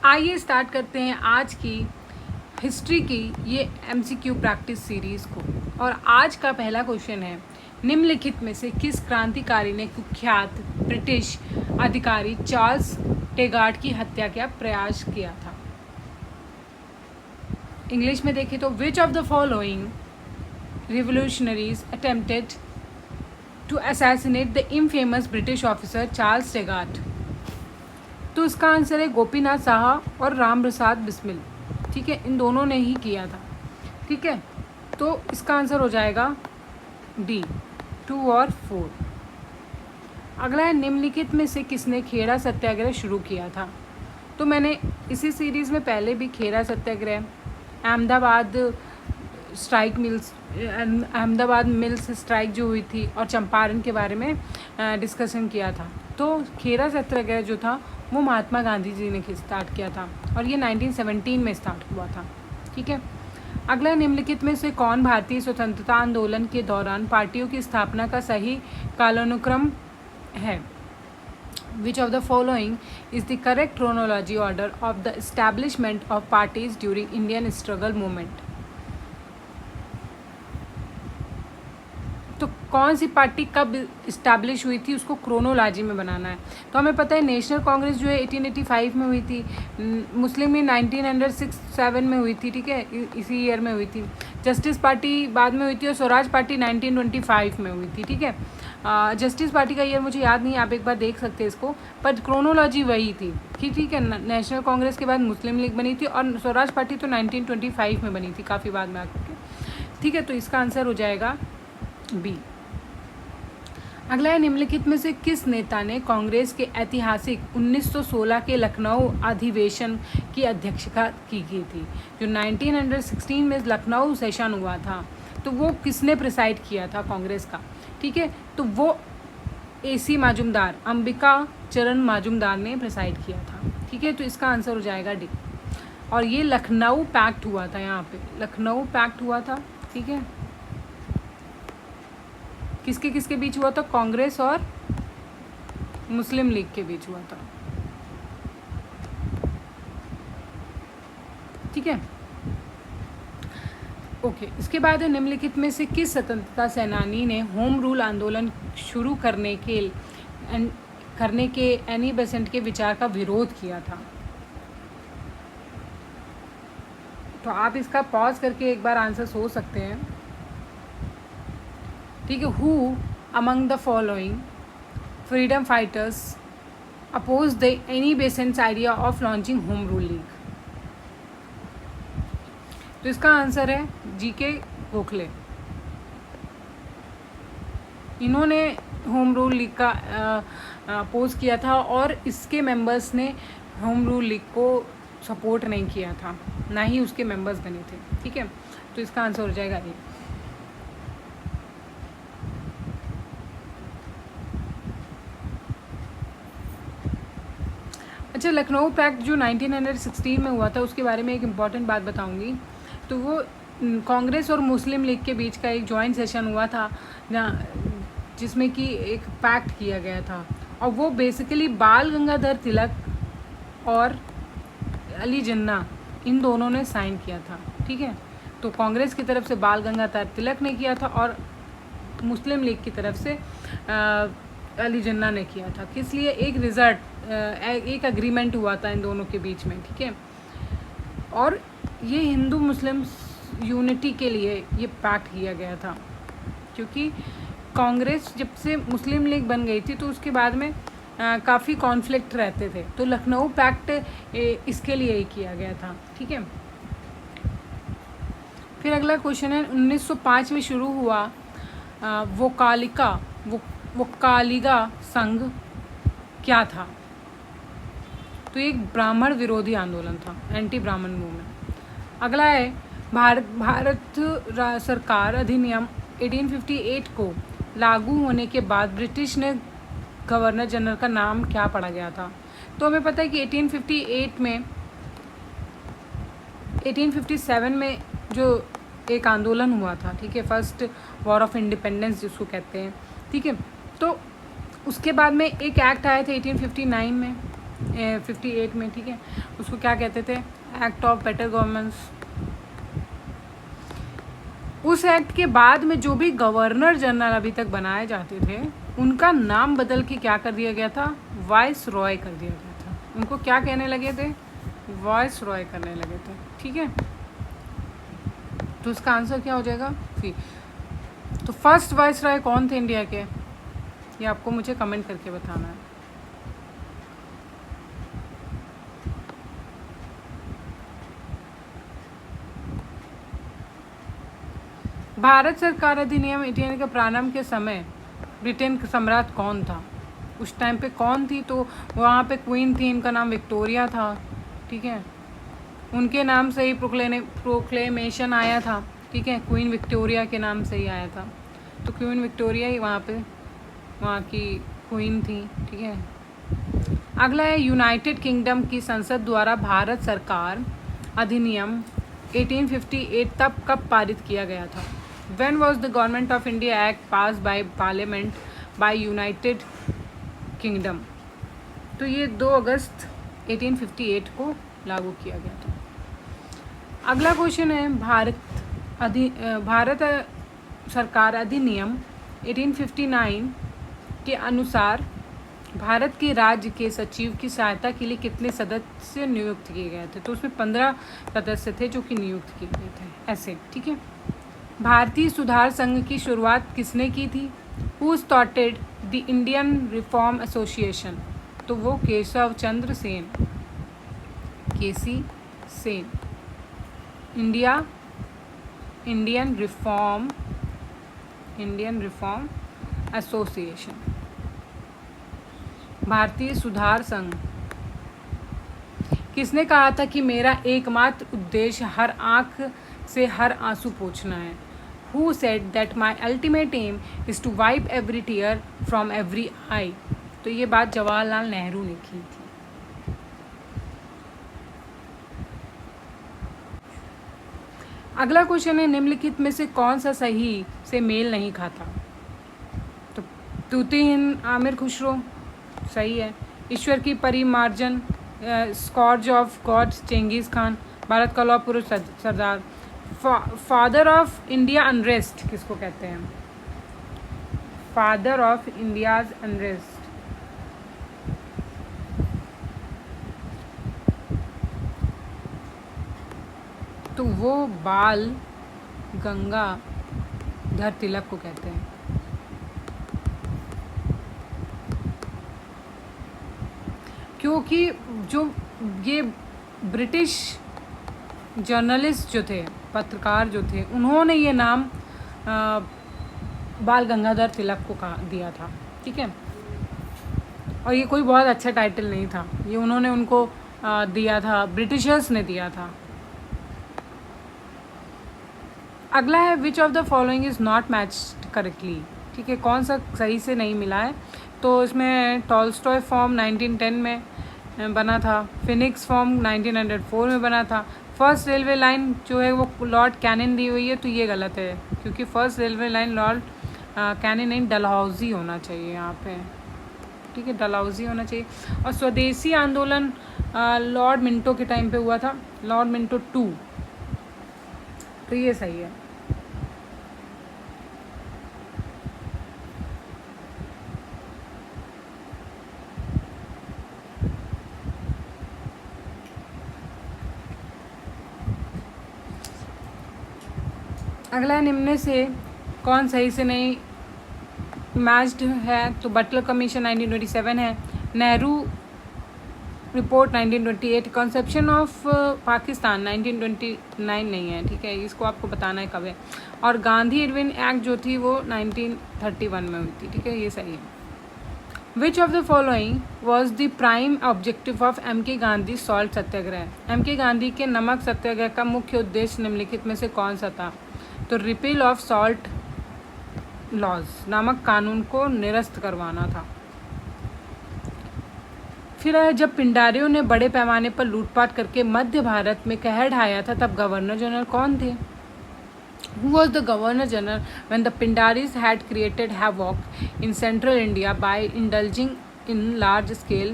आइए स्टार्ट करते हैं आज की हिस्ट्री की ये MCQ प्रैक्टिस सीरीज़ को। और आज का पहला क्वेश्चन है, निम्नलिखित में से किस क्रांतिकारी ने कुख्यात ब्रिटिश अधिकारी चार्ल्स टेगार्ट की हत्या का प्रयास किया था? इंग्लिश में देखें तो which of the following revolutionaries attempted to assassinate the infamous British officer Charles Tegart? तो इसका आंसर है गोपीनाथ साहा और राम प्रसाद बिस्मिल। ठीक है, इन दोनों ने ही किया था। ठीक है, तो इसका आंसर हो जाएगा डी, 2 और 4। अगला है, निम्नलिखित में से किसने खेड़ा सत्याग्रह शुरू किया था? तो मैंने इसी सीरीज़ में पहले भी Kheda Satyagraha, Ahmedabad strike mills, Ahmedabad mills strike जो हुई थी, और चंपारण के बारे में डिस्कशन किया था। तो खेड़ा सत्याग्रह जो था वो महात्मा गांधी जी ने स्टार्ट किया था और ये 1917 में स्टार्ट हुआ था। ठीक है, अगला, निम्नलिखित में से कौन भारतीय स्वतंत्रता आंदोलन के दौरान पार्टियों की स्थापना का सही कालानुक्रम है? Which of the following is the correct chronology order of the establishment of parties during Indian struggle movement? तो कौन सी पार्टी कब इस्टेब्लिश हुई थी उसको क्रोनोलॉजी में बनाना है। तो हमें पता है नेशनल कांग्रेस जो है 1885 में हुई थी, मुस्लिम लीग 1967 में हुई थी। ठीक है, इसी ईयर में हुई थी। जस्टिस पार्टी बाद में हुई थी और स्वराज पार्टी 1925 में हुई थी। ठीक है, जस्टिस पार्टी का ईयर मुझे याद नहीं, आप एक बार देख सकते हैं इसको, पर क्रोनोलॉजी वही थी कि ठीक है, नेशनल कांग्रेस के बाद मुस्लिम लीग बनी थी और स्वराज पार्टी तो 1925 में बनी थी, काफ़ी बाद में आकर के। ठीक है, तो इसका आंसर हो जाएगा बी। अगला है, निम्नलिखित में से किस नेता ने कांग्रेस के ऐतिहासिक 1916 के लखनऊ अधिवेशन की अध्यक्षता की थी? जो 1916 में लखनऊ सेशन हुआ था, तो वो किसने प्रिसाइड किया था कांग्रेस का? ठीक है, तो वो AC माजुमदार, अंबिका चरण माजुमदार ने प्रिसाइड किया था। ठीक है, तो इसका आंसर हो जाएगा डी। और ये लखनऊ पैक्ट हुआ था, यहाँ पे लखनऊ पैक्ट हुआ था। ठीक है, किसके किसके बीच हुआ था? कांग्रेस और मुस्लिम लीग के बीच हुआ था। ठीक है, ओके। इसके बाद निम्नलिखित में से किस स्वतंत्रता सेनानी ने होम रूल आंदोलन शुरू करने के एनी बेसेंट के विचार का विरोध किया था? तो आप इसका पॉज करके एक बार आंसर सोच सकते हैं। ठीक है, who among the following freedom fighters oppose the Annie Besant's idea of launching home rule league? तो इसका आंसर है GK गोखले। इन्होंने होम रूल लीग का अपोज किया था और इसके मेंबर्स ने होम रूल लीग को सपोर्ट नहीं किया था, ना ही उसके मेंबर्स बने थे। ठीक है, तो इसका आंसर हो जाएगा ए। अच्छा, लखनऊ पैक्ट जो 1916 में हुआ था उसके बारे में एक इम्पॉर्टेंट बात बताऊंगी। तो वो कांग्रेस और मुस्लिम लीग के बीच का एक जॉइंट सेशन हुआ था जिसमें कि एक पैक्ट किया गया था, और वो बेसिकली बाल गंगाधर तिलक और अली जिन्ना, इन दोनों ने साइन किया था। ठीक है, तो कांग्रेस की तरफ से बाल गंगाधर तिलक ने किया था और मुस्लिम लीग की तरफ से अली जिन्ना ने किया था। किस लिए? एक अग्रीमेंट हुआ था इन दोनों के बीच में। ठीक है, और ये हिंदू मुस्लिम यूनिटी के लिए ये पैक्ट किया गया था, क्योंकि कांग्रेस जब से मुस्लिम लीग बन गई थी तो उसके बाद में काफ़ी कॉन्फ्लिक्ट रहते थे, तो लखनऊ पैक्ट इसके लिए ही किया गया था। ठीक है, फिर अगला क्वेश्चन है, 1905 में शुरू हुआ वोकालिगा संघ क्या था? तो एक ब्राह्मण विरोधी आंदोलन था, एंटी ब्राह्मण मूवमेंट। अगला है, भारत सरकार अधिनियम 1858 को लागू होने के बाद ब्रिटिश ने गवर्नर जनरल का नाम क्या पड़ा गया था? तो हमें पता है कि 1857 में जो एक आंदोलन हुआ था, ठीक है, फर्स्ट वॉर ऑफ इंडिपेंडेंस जिसको कहते हैं। ठीक है, तो उसके बाद में एक एक्ट आया था 1859 में, 58 में, ठीक है। उसको क्या कहते थे? Act of better governance. उस एक्ट के बाद में जो भी गवर्नर जनरल अभी तक बनाए जाते थे उनका नाम बदल के क्या कर दिया गया था? वाइस रॉय कर दिया गया था। उनको क्या कहने लगे थे? वाइस रॉय करने लगे थे, ठीक है। तो उसका आंसर क्या हो जाएगा? सी। तो फर्स्ट वाइस रॉय कौन थे इंडिया के? ये आपको मुझे कमेंट करके बताना है। भारत सरकार अधिनियम 18 के प्रारंभ के समय ब्रिटेन का सम्राट कौन था? उस टाइम पे कौन थी? तो वहाँ पे क्वीन थी, इनका नाम विक्टोरिया था, ठीक है। उनके नाम से ही प्रोक्लेमेशन आया था, ठीक है। क्वीन विक्टोरिया के नाम से ही आया था। तो क्वीन विक्टोरिया ही वहाँ की क्वीन थी, ठीक है। अगला है यूनाइटेड किंगडम की संसद द्वारा भारत सरकार अधिनियम 1858 तब कब पारित किया गया था? When was the Government of India Act passed by Parliament by United Kingdom? तो ये 2 अगस्त 1858 को लागू किया गया था। अगला क्वेश्चन है भारत सरकार अधिनियम 1859 के अनुसार भारत के राज्य के सचिव की सहायता के लिए कितने सदस्य नियुक्त किए गए थे? तो उसमें 15 सदस्य थे जो कि नियुक्त किए गए थे ऐसे, ठीक है। भारतीय सुधार संघ की शुरुआत किसने की थी? Who started the Indian reform association? तो वो केशव चंद्र सेन, केसी सेन। इंडियन रिफॉर्म एसोसिएशन, भारतीय सुधार संघ। किसने कहा था कि मेरा एकमात्र उद्देश्य हर आंख से हर आंसू पोंछना है? Who said that my ultimate aim is to wipe every tear from every eye? तो ये बात जवाहरलाल नेहरू ने की थी। अगला क्वेश्चन है निम्नलिखित में से कौन सा सही से मेल नहीं खाता? तो तूती हिंद आमिर खुसरो सही है। ईश्वर की परिमार्जन, स्कॉर्ज ऑफ गॉड चेंगिस खान, भारत का लौह पुरुष सरदार। फादर ऑफ इंडिया अनरेस्ट किसको कहते हैं? फादर ऑफ इंडियाज अनरेस्ट, तो वो बाल गंगाधर तिलक को कहते हैं। क्योंकि जो ये ब्रिटिश जर्नलिस्ट जो थे, पत्रकार जो थे, उन्होंने ये नाम बाल गंगाधर तिलक को दिया था, ठीक है। और ये कोई बहुत अच्छा टाइटल नहीं था, ये उन्होंने उनको दिया था, ब्रिटिशर्स ने दिया था। अगला है विच of the following is not matched correctly, ठीक है। कौन सा सही से नहीं मिला है? तो इसमें टॉल्स्टॉय फॉर्म 1910 में बना था, फिनिक्स फॉर्म 1904 में बना था। फर्स्ट रेलवे लाइन जो है वो लॉर्ड कैनिन दी हुई है, तो ये गलत है क्योंकि first railway line Lord Canning नहीं, डलहौजी होना चाहिए यहाँ पे, ठीक है, डलहौजी होना चाहिए। और स्वदेशी आंदोलन लॉर्ड मिंटो के टाइम पे हुआ था, लॉर्ड मिंटो 2, तो ये सही है। अगला निम्न से कौन सही से नहीं मैच्ड है? तो बटलर कमीशन 1927 है, Nehru report 1928, conception of Pakistan 1929 नहीं है, ठीक है, इसको आपको बताना है कब है। और गांधी इरविन एक्ट जो थी वो 1931 में हुई थी, ठीक है, ये सही है। विच of the following was the prime objective of M.K. Gandhi salt Satyagraha? M.K. Gandhi के नमक सत्याग्रह का मुख्य उद्देश्य निम्नलिखित में से कौन सा था? तो रिपील ऑफ सॉल्ट लॉज, नामक कानून को निरस्त करवाना था। फिर जब पिंडारियों ने बड़े पैमाने पर लूटपाट करके मध्य भारत में कहर ढाया था तब गवर्नर जनरल कौन थे? Who was the governor general when the Pindaris had created havoc in central India by indulging in large scale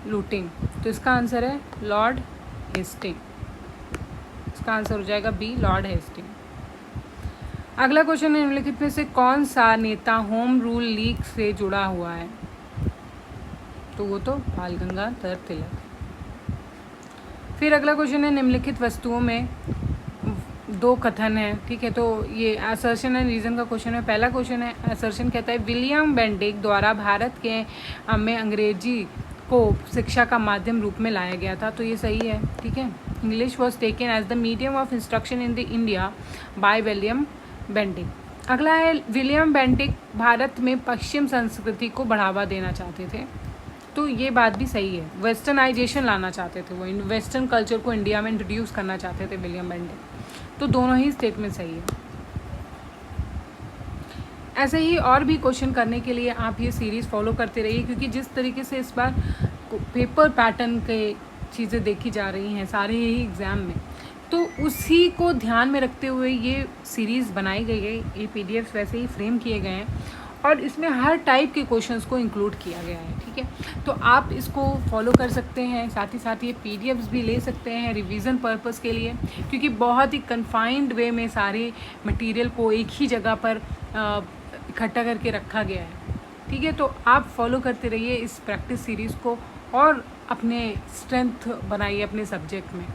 looting? तो इसका आंसर है लॉर्ड हेस्टिंग। इसका आंसर हो जाएगा बी, लॉर्ड हेस्टिंग। अगला क्वेश्चन है, निम्नलिखित में से कौन सा नेता होम रूल लीग से जुड़ा हुआ है? तो वो तो बाल गंगाधर तिलक। फिर अगला क्वेश्चन है, निम्नलिखित वस्तुओं में दो कथन है, ठीक है। तो ये असर्शन एंड रीजन का क्वेश्चन है। पहला क्वेश्चन है, असर्शन कहता है विलियम बेंटिक द्वारा भारत के में अंग्रेजी को शिक्षा का माध्यम रूप में लाया गया था। तो ये सही है, ठीक है। English was taken as the medium of instruction in the India by William Bentinck. अगला है, विलियम बेंटिक भारत में पश्चिम संस्कृति को बढ़ावा देना चाहते थे। तो ये बात भी सही है, वेस्टर्नाइजेशन लाना चाहते थे वो, वेस्टर्न कल्चर को इंडिया में इंट्रोड्यूस करना चाहते थे विलियम बेंटिक। तो दोनों ही स्टेटमेंट सही है। ऐसे ही और भी क्वेश्चन करने के लिए आप ये सीरीज़ फॉलो करते रहिए, क्योंकि जिस तरीके से इस बार पेपर पैटर्न के चीज़ें देखी जा रही हैं सारे ही एग्ज़ाम में, तो उसी को ध्यान में रखते हुए ये सीरीज़ बनाई गई है। ये पीडीएफ्स वैसे ही फ्रेम किए गए हैं और इसमें हर टाइप के क्वेश्चंस को इंक्लूड किया गया है, ठीक है। तो आप इसको फॉलो कर सकते हैं, साथ ही साथ ये पीडीएफ्स भी ले सकते हैं रिवीजन पर्पस के लिए, क्योंकि बहुत ही कन्फाइंड वे में सारे मटेरियल को एक ही जगह पर इकट्ठा करके रखा गया है, ठीक है। तो आप फॉलो करते रहिए इस प्रैक्टिस सीरीज़ को और अपने स्ट्रेंथ बनाइए अपने सब्जेक्ट में।